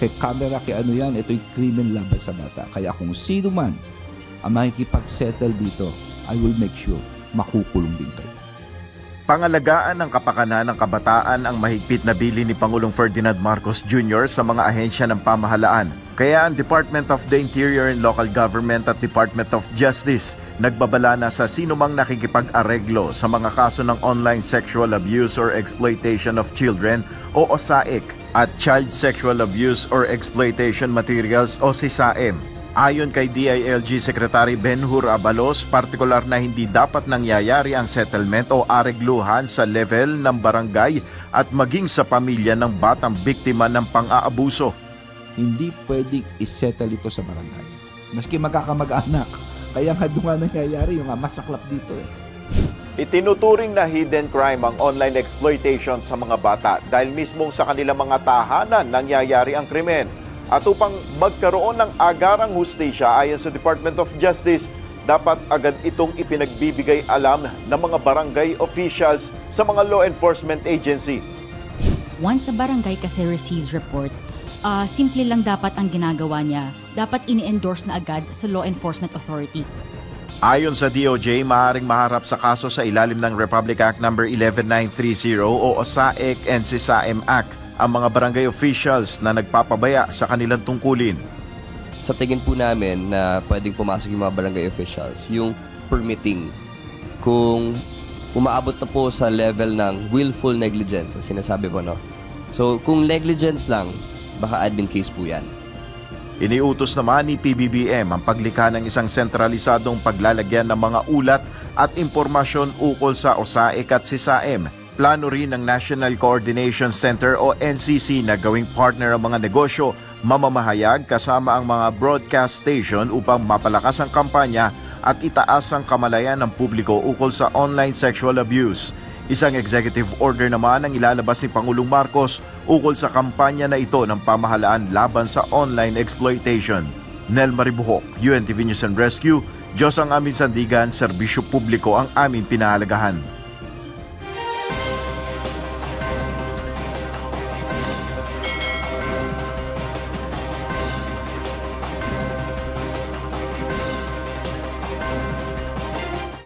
kay camera, kay ano yan, ito'y krimen laban sa bata. Kaya kung sino man ang makikipag-settle dito, I will make sure makukulong din kayo. Pangalagaan ng kapakanan ng kabataan ang mahigpit na bilin ni Pangulong Ferdinand Marcos Jr. sa mga ahensya ng pamahalaan. Kaya ang Department of the Interior and Local Government at Department of Justice nagbabala na sa sinumang nakikipag-areglo sa mga kaso ng online sexual abuse or exploitation of children o OSAIC at Child Sexual Abuse or Exploitation Materials o CSAM. Ayon kay DILG Secretary Ben-Hur Abalos, partikular na hindi dapat nangyayari ang settlement o aregluhan sa level ng barangay at maging sa pamilya ng batang biktima ng pang-aabuso. Hindi pwedeng isettle ito sa barangay. Maski magkakamag-anak. Kaya nga doon nga nangyayari yung masaklap dito eh. Itinuturing na hidden crime ang online exploitation sa mga bata dahil mismong sa kanilang mga tahanan nangyayari ang krimen. At upang magkaroon ng agarang hustisya ayon sa Department of Justice, dapat agad itong ipinagbibigay alam ng mga barangay officials sa mga law enforcement agency. Once a barangay kasi receives report, simple lang dapat ang ginagawa niya. Dapat ini-endorse na agad sa law enforcement authority. Ayon sa DOJ, maaaring maharap sa kaso sa ilalim ng Republic Act No. 11930 o OSAIC and CSAM Act ang mga barangay officials na nagpapabaya sa kanilang tungkulin. Sa tingin po namin na pwedeng pumasok yung mga barangay officials, yung permitting. Kung umaabot na po sa level ng willful negligence, na sinasabi mo, no? So, kung negligence lang, baka admin case po yan. Iniutos naman ni PBBM ang paglikha ng isang sentralisadong paglalagyan ng mga ulat at impormasyon ukol sa OSAIC at CSAM. Plano rin ng National Coordination Center o NCC na gawing partner ang mga negosyo, mamamahayag kasama ang mga broadcast station upang mapalakas ang kampanya at itaas ang kamalayan ng publiko ukol sa online sexual abuse. Isang executive order naman ang ilalabas ni Pangulong Marcos ukol sa kampanya na ito ng pamahalaan laban sa online exploitation. Nel Maribuhok, UNTV News and Rescue, Diyos ang aming sandigan, serbisyo publiko ang aming pinahalagahan.